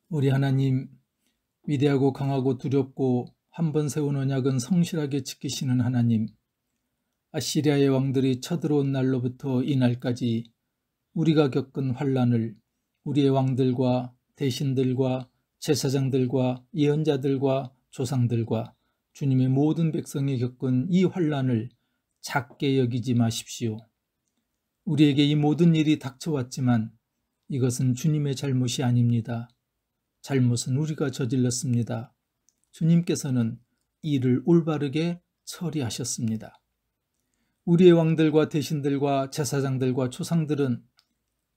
우리 하나님, 위대하고 강하고 두렵고 한 번 세운 언약은 성실하게 지키시는 하나님, 아시리아의 왕들이 쳐들어온 날로부터 이 날까지 우리가 겪은 환난을 우리의 왕들과 대신들과 제사장들과 예언자들과 조상들과 주님의 모든 백성이 겪은 이 환난을 작게 여기지 마십시오. 우리에게 이 모든 일이 닥쳐왔지만 이것은 주님의 잘못이 아닙니다. 잘못은 우리가 저질렀습니다. 주님께서는 이를 올바르게 처리하셨습니다. 우리의 왕들과 대신들과 제사장들과 조상들은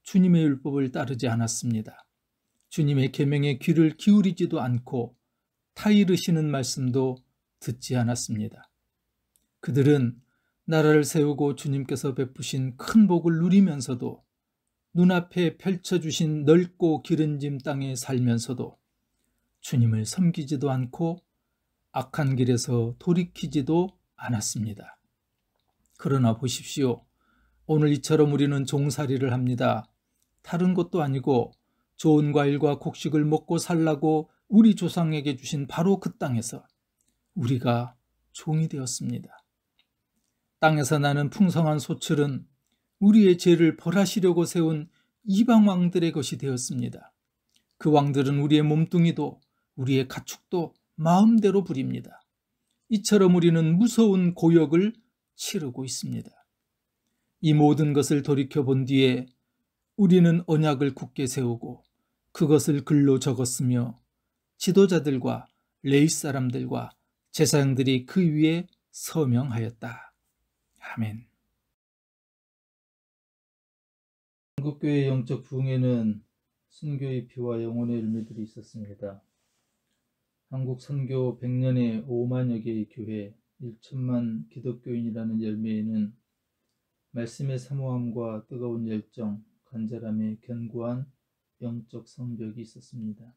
주님의 율법을 따르지 않았습니다. 주님의 계명에 귀를 기울이지도 않고 타이르시는 말씀도 듣지 않았습니다. 그들은 나라를 세우고 주님께서 베푸신 큰 복을 누리면서도 눈앞에 펼쳐주신 넓고 기름진 땅에 살면서도 주님을 섬기지도 않고 악한 길에서 돌이키지도 않았습니다. 그러나 보십시오. 오늘 이처럼 우리는 종살이를 합니다. 다른 것도 아니고 좋은 과일과 곡식을 먹고 살라고 우리 조상에게 주신 바로 그 땅에서 우리가 종이 되었습니다. 땅에서 나는 풍성한 소출은 우리의 죄를 벌하시려고 세운 이방 왕들의 것이 되었습니다. 그 왕들은 우리의 몸뚱이도 우리의 가축도 마음대로 부립니다. 이처럼 우리는 무서운 고역을 치르고 있습니다. 이 모든 것을 돌이켜본 뒤에 우리는 언약을 굳게 세우고 그것을 글로 적었으며 지도자들과 레위 사람들과 제사장들이 그 위에 서명하였다. 아멘. 한국교회의 영적 부흥에는 순교의 피와 영혼의 열매들이 있었습니다. 한국 선교 100년의 5만여 개의 교회, 1천만 기독교인이라는 열매에는 말씀의 사모함과 뜨거운 열정, 간절함에 견고한 영적 성벽이 있었습니다.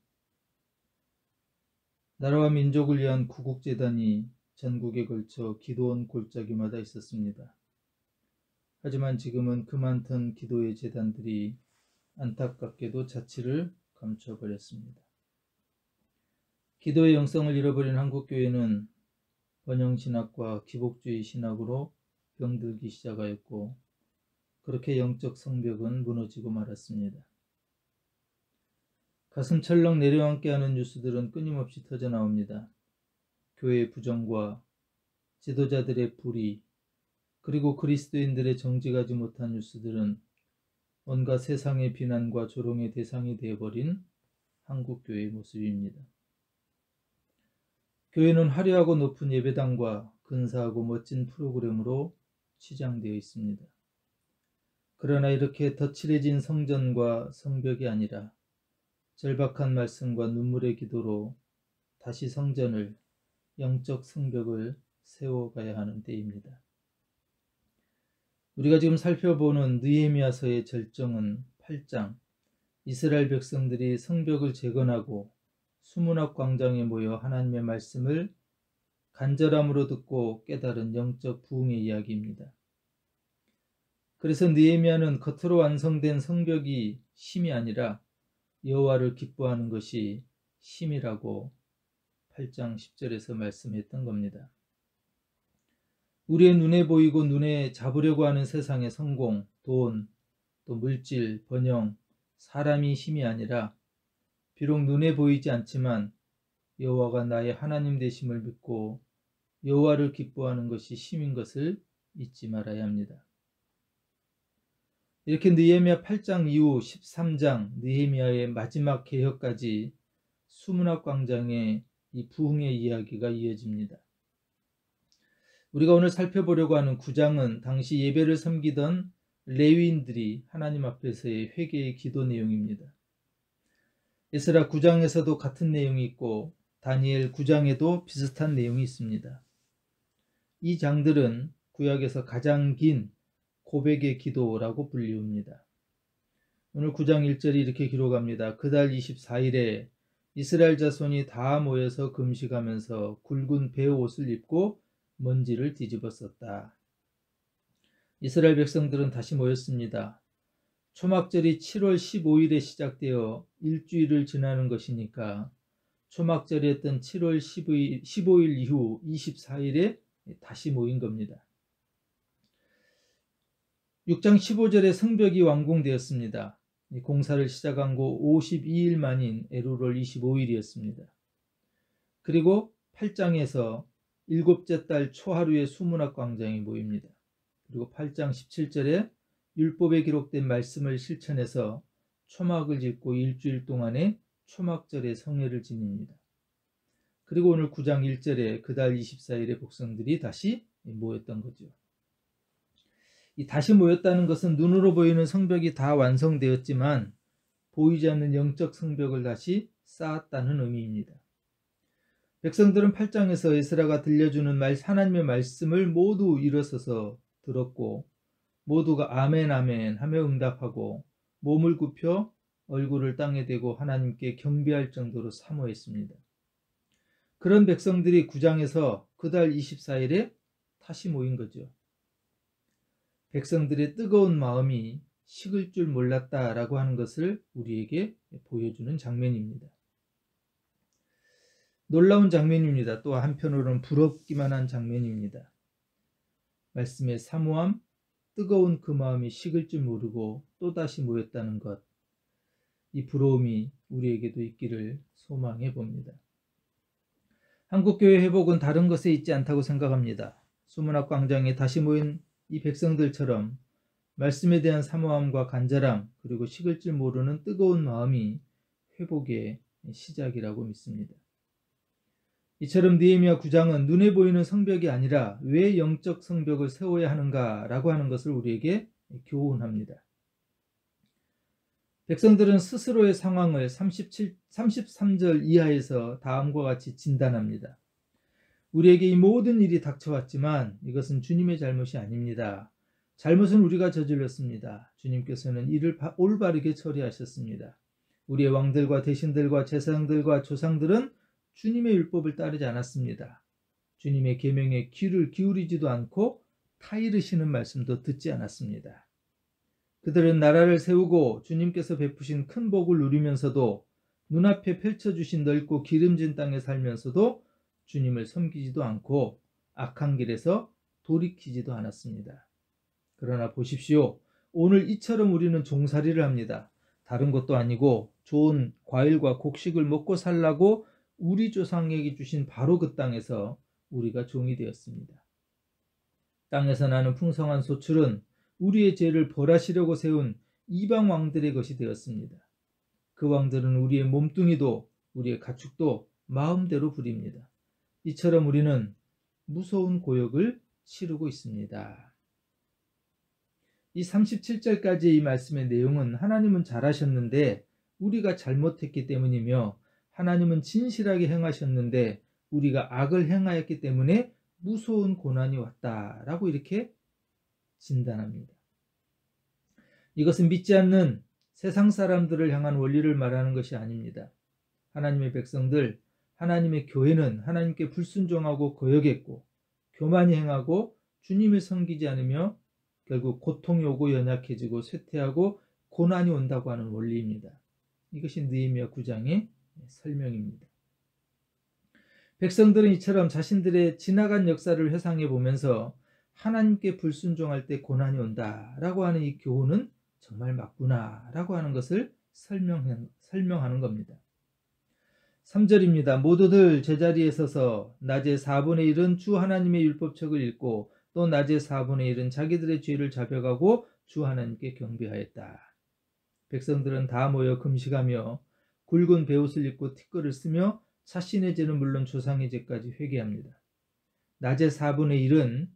나라와 민족을 위한 구국재단이 전국에 걸쳐 기도원 골짜기마다 있었습니다. 하지만 지금은 그 많던 기도의 재단들이 안타깝게도 자취를 감춰버렸습니다. 기도의 영성을 잃어버린 한국교회는 번영신학과 기복주의 신학으로 병들기 시작하였고 그렇게 영적 성벽은 무너지고 말았습니다. 가슴 철렁 내려앉게 하는 뉴스들은 끊임없이 터져나옵니다. 교회의 부정과 지도자들의 불의, 그리고 그리스도인들의 정직하지 못한 뉴스들은 온갖 세상의 비난과 조롱의 대상이 되어버린 한국교회의 모습입니다. 교회는 화려하고 높은 예배당과 근사하고 멋진 프로그램으로 치장되어 있습니다. 그러나 이렇게 덧칠해진 성전과 성벽이 아니라 절박한 말씀과 눈물의 기도로 다시 성전을, 영적 성벽을 세워가야 하는 때입니다. 우리가 지금 살펴보는 느헤미야서의 절정은 8장, 이스라엘 백성들이 성벽을 재건하고 수문학 광장에 모여 하나님의 말씀을 간절함으로 듣고 깨달은 영적 부흥의 이야기입니다. 그래서 느헤미야는 겉으로 완성된 성벽이 심이 아니라 여호와를 기뻐하는 것이 심이라고 8장 10절에서 말씀했던 겁니다. 우리의 눈에 보이고 눈에 잡으려고 하는 세상의 성공, 돈, 또 물질, 번영, 사람이 힘이 아니라 비록 눈에 보이지 않지만 여호와가 나의 하나님 되심을 믿고 여호와를 기뻐하는 것이 힘인 것을 잊지 말아야 합니다. 이렇게 느헤미야 8장 이후 13장 느헤미야의 마지막 개혁까지 수문학 광장의 이 부흥의 이야기가 이어집니다. 우리가 오늘 살펴보려고 하는 9장은 당시 예배를 섬기던 레위인들이 하나님 앞에서의 회개의 기도 내용입니다. 에스라 9장에서도 같은 내용이 있고 다니엘 9장에도 비슷한 내용이 있습니다. 이 장들은 구약에서 가장 긴 고백의 기도라고 불리웁니다. 오늘 9장 1절이 이렇게 기록합니다. 그달 24일에 이스라엘 자손이 다 모여서 금식하면서 굵은 베옷을 입고 먼지를 뒤집었었다. 이스라엘 백성들은 다시 모였습니다. 초막절이 7월 15일에 시작되어 일주일을 지나는 것이니까 초막절이 했던 7월 15일 이후 24일에 다시 모인 겁니다. 6장 15절에 성벽이 완공되었습니다. 공사를 시작한 고 52일 만인 에루월 25일이었습니다. 그리고 8장에서 일곱째 달 초하루에 수문학 광장이 모입니다. 그리고 8장 17절에 율법에 기록된 말씀을 실천해서 초막을 짓고 일주일 동안에 초막절의 성회를 지닙니다. 그리고 오늘 9장 1절에 그달 24일에 백성들이 다시 모였던 거죠. 이 다시 모였다는 것은 눈으로 보이는 성벽이 다 완성되었지만 보이지 않는 영적 성벽을 다시 쌓았다는 의미입니다. 백성들은 8장에서 에스라가 들려주는 하나님의 말씀을 모두 일어서서 들었고 모두가 아멘 아멘 하며 응답하고 몸을 굽혀 얼굴을 땅에 대고 하나님께 경배할 정도로 사모했습니다. 그런 백성들이 9장에서 그달 24일에 다시 모인 거죠. 백성들의 뜨거운 마음이 식을 줄 몰랐다라고 하는 것을 우리에게 보여주는 장면입니다. 놀라운 장면입니다. 또 한편으로는 부럽기만 한 장면입니다. 말씀의 사모함, 뜨거운 그 마음이 식을 줄 모르고 또다시 모였다는 것, 이 부러움이 우리에게도 있기를 소망해 봅니다. 한국교회 회복은 다른 것에 있지 않다고 생각합니다. 수문학 광장에 다시 모인 이 백성들처럼 말씀에 대한 사모함과 간절함 그리고 식을 줄 모르는 뜨거운 마음이 회복의 시작이라고 믿습니다. 이처럼 느헤미야 9장은 눈에 보이는 성벽이 아니라 왜 영적 성벽을 세워야 하는가라고 하는 것을 우리에게 교훈합니다. 백성들은 스스로의 상황을 33절 이하에서 다음과 같이 진단합니다. 우리에게 이 모든 일이 닥쳐왔지만 이것은 주님의 잘못이 아닙니다. 잘못은 우리가 저질렀습니다. 주님께서는 이를 올바르게 처리하셨습니다. 우리의 왕들과 대신들과 제사장들과 조상들은 주님의 율법을 따르지 않았습니다. 주님의 계명에 귀를 기울이지도 않고 타이르시는 말씀도 듣지 않았습니다. 그들은 나라를 세우고 주님께서 베푸신 큰 복을 누리면서도 눈앞에 펼쳐주신 넓고 기름진 땅에 살면서도 주님을 섬기지도 않고 악한 길에서 돌이키지도 않았습니다. 그러나 보십시오. 오늘 이처럼 우리는 종살이를 합니다. 다른 것도 아니고 좋은 과일과 곡식을 먹고 살라고 우리 조상에게 주신 바로 그 땅에서 우리가 종이 되었습니다. 땅에서 나는 풍성한 소출은 우리의 죄를 벌하시려고 세운 이방 왕들의 것이 되었습니다. 그 왕들은 우리의 몸뚱이도 우리의 가축도 마음대로 부립니다. 이처럼 우리는 무서운 고역을 치르고 있습니다. 이 37절까지의 이 말씀의 내용은 하나님은 잘하셨는데 우리가 잘못했기 때문이며 하나님은 진실하게 행하셨는데 우리가 악을 행하였기 때문에 무서운 고난이 왔다라고 이렇게 진단합니다. 이것은 믿지 않는 세상 사람들을 향한 원리를 말하는 것이 아닙니다. 하나님의 백성들, 하나님의 교회는 하나님께 불순종하고 거역했고 교만히 행하고 주님을 섬기지 않으며 결국 고통이 오고 연약해지고 쇠퇴하고 고난이 온다고 하는 원리입니다. 이것이 느헤미야 9장의 설명입니다. 백성들은 이처럼 자신들의 지나간 역사를 회상해 보면서 하나님께 불순종할 때 고난이 온다라고 하는 이 교훈은 정말 맞구나라고 하는 것을 설명하는 겁니다. 3절입니다. 모두들 제자리에 서서 낮에 4분의 1은 주 하나님의 율법책을 읽고 또 낮에 4분의 1은 자기들의 죄를 자백하고 주 하나님께 경배하였다. 백성들은 다 모여 금식하며 굵은 베옷을 입고 티끌을 쓰며 자신의 죄는 물론 조상의 죄까지 회개합니다. 낮에 4분의 1은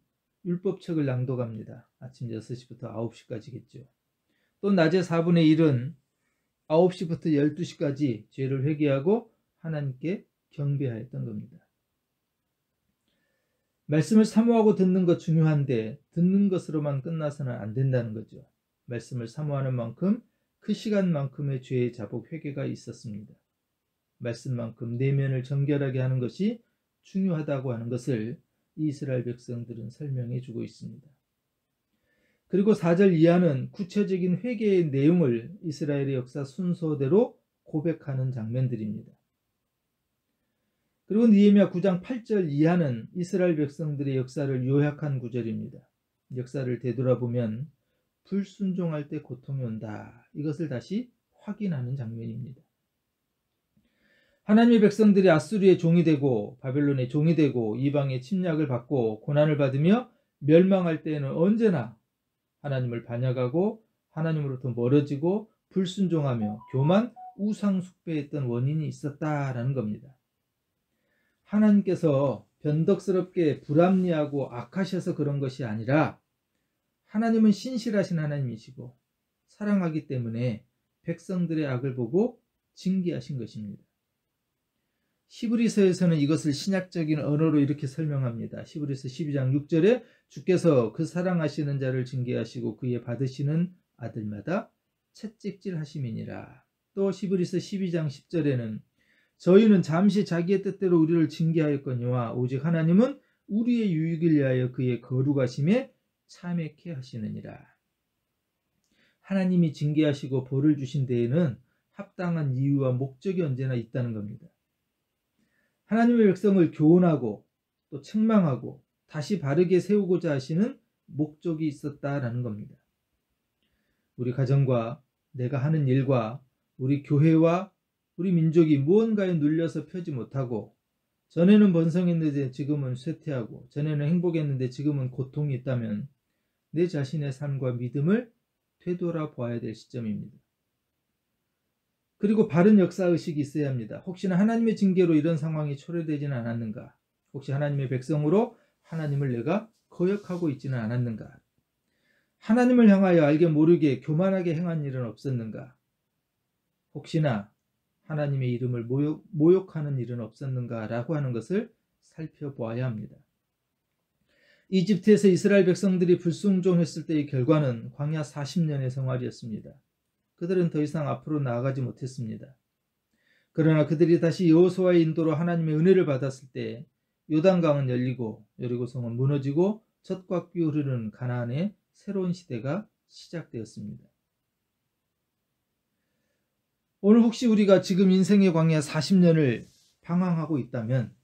율법책을 낭독합니다. 아침 6시부터 9시까지겠죠. 또 낮에 4분의 1은 9시부터 12시까지 죄를 회개하고 하나님께 경배하였던 겁니다. 말씀을 사모하고 듣는 것 중요한데 듣는 것으로만 끝나서는 안 된다는 거죠. 말씀을 사모하는 만큼 그 시간만큼의 죄의 자복 회개가 있었습니다. 말씀만큼 내면을 정결하게 하는 것이 중요하다고 하는 것을 이스라엘 백성들은 설명해 주고 있습니다. 그리고 4절 이하는 구체적인 회개의 내용을 이스라엘의 역사 순서대로 고백하는 장면들입니다. 그리고 느헤미야 9장 8절 이하는 이스라엘 백성들의 역사를 요약한 구절입니다. 역사를 되돌아보면 불순종할 때 고통이 온다. 이것을 다시 확인하는 장면입니다. 하나님의 백성들이 아수르의 종이 되고 바벨론의 종이 되고 이방의 침략을 받고 고난을 받으며 멸망할 때에는 언제나 하나님을 반역하고 하나님으로부터 멀어지고 불순종하며 교만, 우상 숭배했던 원인이 있었다라는 겁니다. 하나님께서 변덕스럽게 불합리하고 악하셔서 그런 것이 아니라 하나님은 신실하신 하나님이시고 사랑하기 때문에 백성들의 악을 보고 징계하신 것입니다. 히브리서에서는 이것을 신약적인 언어로 이렇게 설명합니다. 히브리서 12장 6절에 주께서 그 사랑하시는 자를 징계하시고 그의 받으시는 아들마다 채찍질 하심이니라. 또 히브리서 12장 10절에는 저희는 잠시 자기의 뜻대로 우리를 징계하였거니와 오직 하나님은 우리의 유익을 위하여 그의 거룩하심에 참회케 하시느니라. 하나님이 징계하시고 벌을 주신 데에는 합당한 이유와 목적이 언제나 있다는 겁니다. 하나님의 백성을 교훈하고 또 책망하고 다시 바르게 세우고자 하시는 목적이 있었다라는 겁니다. 우리 가정과 내가 하는 일과 우리 교회와 우리 민족이 무언가에 눌려서 펴지 못하고 전에는 번성했는데 지금은 쇠퇴하고 전에는 행복했는데 지금은 고통이 있다면 내 자신의 삶과 믿음을 되돌아봐야 될 시점입니다. 그리고 바른 역사의식이 있어야 합니다. 혹시나 하나님의 징계로 이런 상황이 초래되지는 않았는가? 혹시 하나님의 백성으로 하나님을 내가 거역하고 있지는 않았는가? 하나님을 향하여 알게 모르게 교만하게 행한 일은 없었는가? 혹시나 하나님의 이름을 모욕하는 일은 없었는가? 라고 하는 것을 살펴보아야 합니다. 이집트에서 이스라엘 백성들이 불순종했을 때의 결과는 광야 40년의 생활이었습니다. 그들은 더 이상 앞으로 나아가지 못했습니다. 그러나 그들이 다시 여호수아의 인도로 하나님의 은혜를 받았을 때 요단강은 열리고 여리고성은 무너지고 젖과 꿀이 흐르는 가나안의 새로운 시대가 시작되었습니다. 오늘 혹시 우리가 지금 인생의 광야 40년을 방황하고 있다면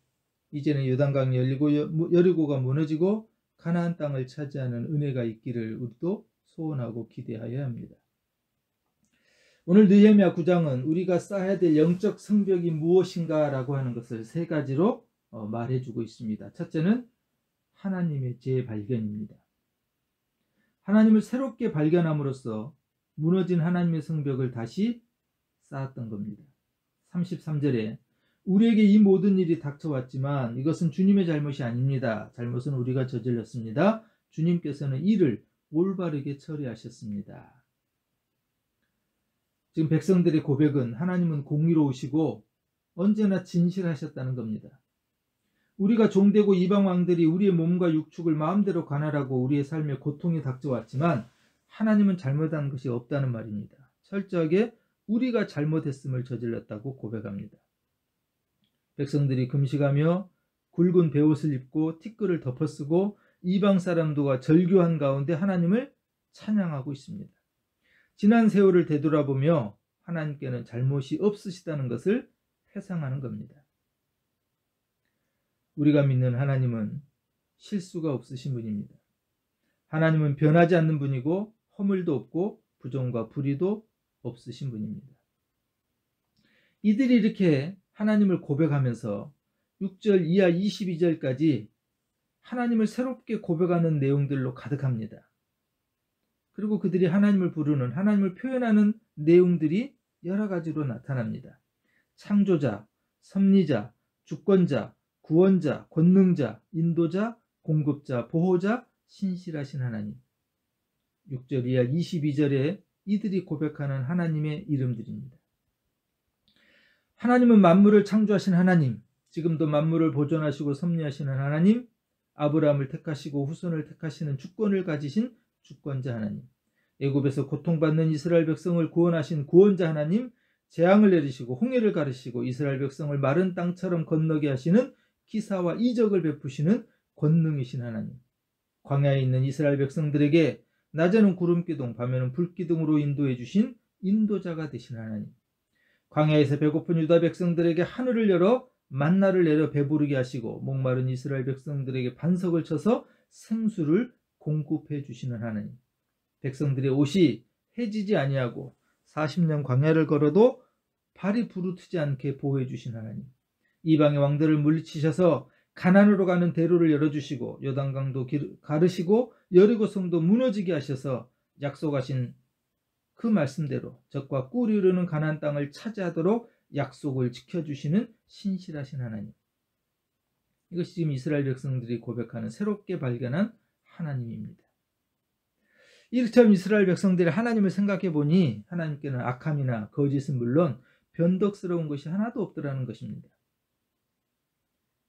이제는 요단강이 열리고 여리고가 무너지고 가나안 땅을 차지하는 은혜가 있기를 우리도 소원하고 기대하여야 합니다. 오늘 느헤미야 9장은 우리가 쌓아야 될 영적 성벽이 무엇인가 라고 하는 것을 세 가지로 말해주고 있습니다. 첫째는 하나님의 재발견입니다. 하나님을 새롭게 발견함으로써 무너진 하나님의 성벽을 다시 쌓았던 겁니다. 33절에 우리에게 이 모든 일이 닥쳐왔지만 이것은 주님의 잘못이 아닙니다. 잘못은 우리가 저질렀습니다. 주님께서는 이를 올바르게 처리하셨습니다. 지금 백성들의 고백은 하나님은 공의로우시고 언제나 진실하셨다는 겁니다. 우리가 종되고 이방 왕들이 우리의 몸과 육축을 마음대로 관할하고 우리의 삶에 고통이 닥쳐왔지만 하나님은 잘못한 것이 없다는 말입니다. 철저하게 우리가 잘못했음을 저질렀다고 고백합니다. 백성들이 금식하며 굵은 베옷을 입고 티끌을 덮어쓰고 이방 사람들과 절규한 가운데 하나님을 찬양하고 있습니다. 지난 세월을 되돌아보며 하나님께는 잘못이 없으시다는 것을 회상하는 겁니다. 우리가 믿는 하나님은 실수가 없으신 분입니다. 하나님은 변하지 않는 분이고 허물도 없고 부정과 불의도 없으신 분입니다. 이들이 이렇게 하나님을 고백하면서 6절 이하 22절까지 하나님을 새롭게 고백하는 내용들로 가득합니다. 그리고 그들이 하나님을 부르는, 하나님을 표현하는 내용들이 여러 가지로 나타납니다. 창조자, 섭리자, 주권자, 구원자, 권능자, 인도자, 공급자, 보호자, 신실하신 하나님. 6절 이하 22절에 이들이 고백하는 하나님의 이름들입니다. 하나님은 만물을 창조하신 하나님, 지금도 만물을 보존하시고 섭리하시는 하나님, 아브라함을 택하시고 후손을 택하시는 주권을 가지신 주권자 하나님, 애굽에서 고통받는 이스라엘 백성을 구원하신 구원자 하나님, 재앙을 내리시고 홍해를 가르시고 이스라엘 백성을 마른 땅처럼 건너게 하시는 기사와 이적을 베푸시는 권능이신 하나님, 광야에 있는 이스라엘 백성들에게 낮에는 구름기둥, 밤에는 불기둥으로 인도해 주신 인도자가 되신 하나님. 광야에서 배고픈 유다 백성들에게 하늘을 열어 만나를 내려 배부르게 하시고 목마른 이스라엘 백성들에게 반석을 쳐서 생수를 공급해 주시는 하나님. 백성들의 옷이 해지지 아니하고 40년 광야를 걸어도 발이 부르트지 않게 보호해 주신 하나님. 이방의 왕들을 물리치셔서 가나안으로 가는 대로를 열어주시고 요단강도 가르시고 여리고 성도 무너지게 하셔서 약속하신 그 말씀대로 적과 꿀이 흐르는 가나안 땅을 차지하도록 약속을 지켜주시는 신실하신 하나님. 이것이 지금 이스라엘 백성들이 고백하는 새롭게 발견한 하나님입니다. 이처럼 이스라엘 백성들이 하나님을 생각해 보니 하나님께는 악함이나 거짓은 물론 변덕스러운 것이 하나도 없더라는 것입니다.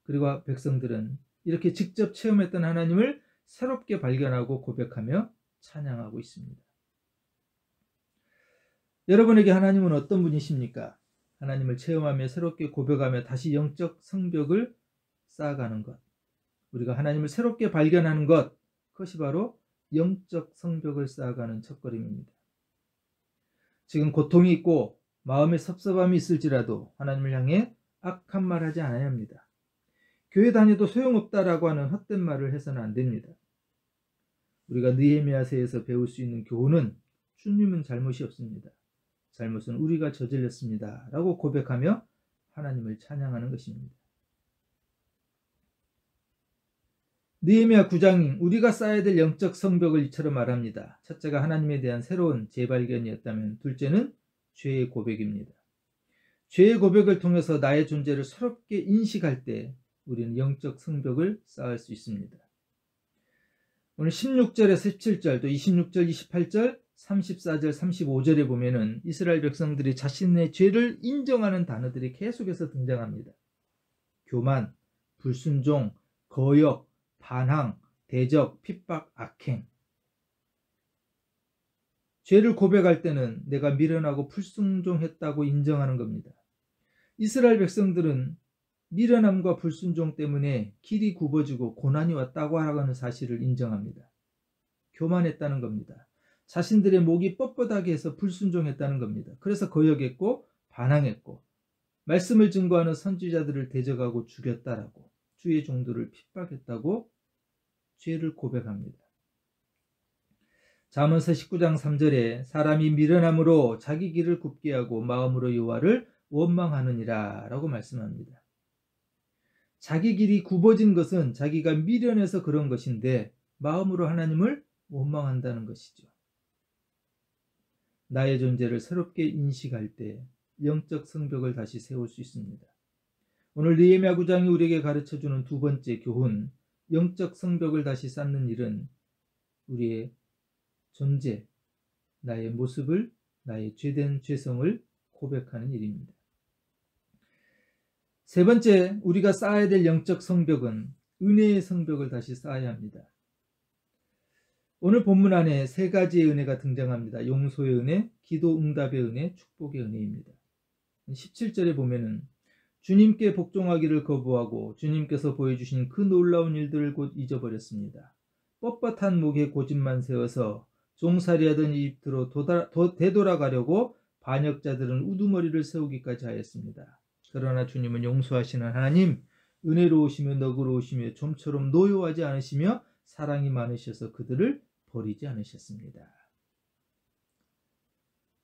그리고 백성들은 이렇게 직접 체험했던 하나님을 새롭게 발견하고 고백하며 찬양하고 있습니다. 여러분에게 하나님은 어떤 분이십니까? 하나님을 체험하며 새롭게 고백하며 다시 영적 성벽을 쌓아가는 것, 우리가 하나님을 새롭게 발견하는 것, 그것이 바로 영적 성벽을 쌓아가는 첫걸음입니다. 지금 고통이 있고 마음에 섭섭함이 있을지라도 하나님을 향해 악한 말 하지 않아야 합니다. 교회 다녀도 소용없다라고 하는 헛된 말을 해서는 안 됩니다. 우리가 느헤미야서에서 배울 수 있는 교훈은 주님은 잘못이 없습니다. 잘못은 우리가 저질렀습니다 라고 고백하며 하나님을 찬양하는 것입니다. 느헤미야 9장 우리가 쌓아야 될 영적 성벽을 이처럼 말합니다. 첫째가 하나님에 대한 새로운 재발견이었다면 둘째는 죄의 고백입니다. 죄의 고백을 통해서 나의 존재를 새롭게 인식할 때 우리는 영적 성벽을 쌓을 수 있습니다. 오늘 16절에서 17절 또 26절 28절 34절 35절에 보면은 이스라엘 백성들이 자신의 죄를 인정하는 단어들이 계속해서 등장합니다. 교만, 불순종, 거역, 반항, 대적, 핍박, 악행. 죄를 고백할 때는 내가 미련하고 불순종했다고 인정하는 겁니다. 이스라엘 백성들은 미련함과 불순종 때문에 길이 굽어지고 고난이 왔다고 하는 사실을 인정합니다. 교만했다는 겁니다. 자신들의 목이 뻣뻣하게 해서 불순종했다는 겁니다. 그래서 거역했고 반항했고 말씀을 증거하는 선지자들을 대적하고 죽였다라고 주의 종들을 핍박했다고 죄를 고백합니다. 잠언서 19장 3절에 사람이 미련함으로 자기 길을 굽게 하고 마음으로 여호와를 원망하느니라 라고 말씀합니다. 자기 길이 굽어진 것은 자기가 미련해서 그런 것인데 마음으로 하나님을 원망한다는 것이죠. 나의 존재를 새롭게 인식할 때 영적 성벽을 다시 세울 수 있습니다. 오늘 느헤미야 9장이 우리에게 가르쳐주는 두 번째 교훈, 영적 성벽을 다시 쌓는 일은 우리의 존재, 나의 모습을, 나의 죄된 죄성을 고백하는 일입니다. 세 번째, 우리가 쌓아야 될 영적 성벽은 은혜의 성벽을 다시 쌓아야 합니다. 오늘 본문 안에 세 가지의 은혜가 등장합니다. 용서의 은혜, 기도 응답의 은혜, 축복의 은혜입니다. 17절에 보면은 주님께 복종하기를 거부하고 주님께서 보여주신 그 놀라운 일들을 곧 잊어버렸습니다. 뻣뻣한 목에 고집만 세워서 종살이하던 이집트로 되돌아가려고 반역자들은 우두머리를 세우기까지 하였습니다. 그러나 주님은 용서하시는 하나님, 은혜로우시며 너그러우시며 좀처럼 노여워하지 않으시며 사랑이 많으셔서 그들을 버리지 않으셨습니다.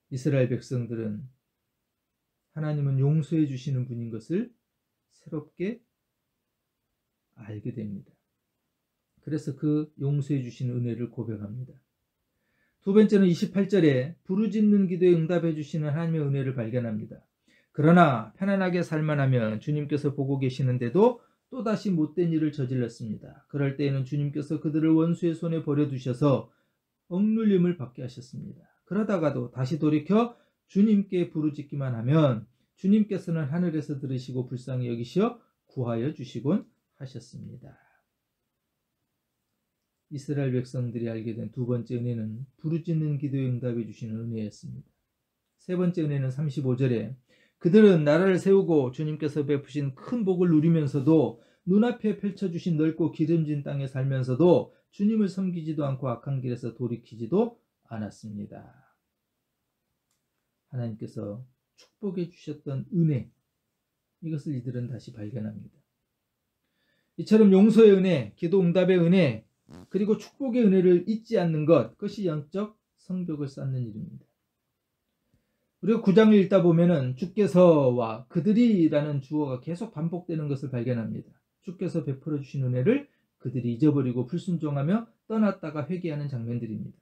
이스라엘 백성들은 하나님은 용서해 주시는 분인 것을 새롭게 알게 됩니다. 그래서 그 용서해 주시는 은혜를 고백합니다. 두 번째는 28절에 부르짖는 기도에 응답해 주시는 하나님의 은혜를 발견합니다. 그러나 편안하게 살만 하면 주님께서 보고 계시는데도 또다시 못된 일을 저질렀습니다. 그럴 때에는 주님께서 그들을 원수의 손에 버려두셔서 억눌림을 받게 하셨습니다. 그러다가도 다시 돌이켜 주님께 부르짖기만 하면 주님께서는 하늘에서 들으시고 불쌍히 여기시어 구하여 주시곤 하셨습니다. 이스라엘 백성들이 알게 된 두 번째 은혜는 부르짖는 기도에 응답해 주시는 은혜였습니다. 세 번째 은혜는 35절에 그들은 나라를 세우고 주님께서 베푸신 큰 복을 누리면서도 눈앞에 펼쳐주신 넓고 기름진 땅에 살면서도 주님을 섬기지도 않고 악한 길에서 돌이키지도 않았습니다. 하나님께서 축복해 주셨던 은혜, 이것을 이들은 다시 발견합니다. 이처럼 용서의 은혜, 기도 응답의 은혜, 그리고 축복의 은혜를 잊지 않는 것, 그것이 영적 성벽을 쌓는 일입니다. 우리가 9장을 읽다 보면은 주께서와 그들이라는 주어가 계속 반복되는 것을 발견합니다. 주께서 베풀어 주신 은혜를 그들이 잊어버리고 불순종하며 떠났다가 회개하는 장면들입니다.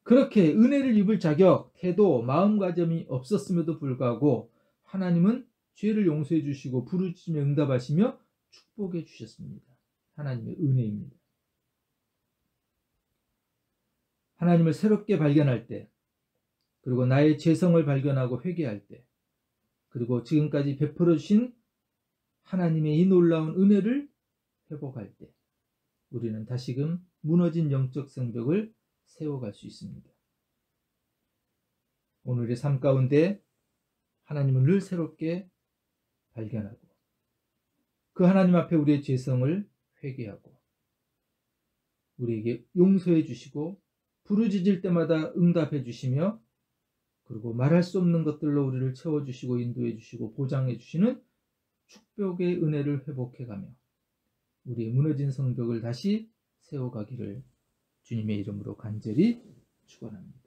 그렇게 은혜를 입을 자격, 태도, 마음가짐이 없었음에도 불구하고 하나님은 죄를 용서해 주시고 부르짖으며 응답하시며 축복해 주셨습니다. 하나님의 은혜입니다. 하나님을 새롭게 발견할 때, 그리고 나의 죄성을 발견하고 회개할 때, 그리고 지금까지 베풀어 주신 하나님의 이 놀라운 은혜를 회복할 때, 우리는 다시금 무너진 영적 성벽을 세워갈 수 있습니다. 오늘의 삶 가운데 하나님을 늘 새롭게 발견하고 그 하나님 앞에 우리의 죄성을 회개하고 우리에게 용서해 주시고 부르짖을 때마다 응답해 주시며 그리고 말할 수 없는 것들로 우리를 채워주시고 인도해 주시고 보장해 주시는 축복의 은혜를 회복해가며 우리의 무너진 성벽을 다시 세워가기를 주님의 이름으로 간절히 축원합니다.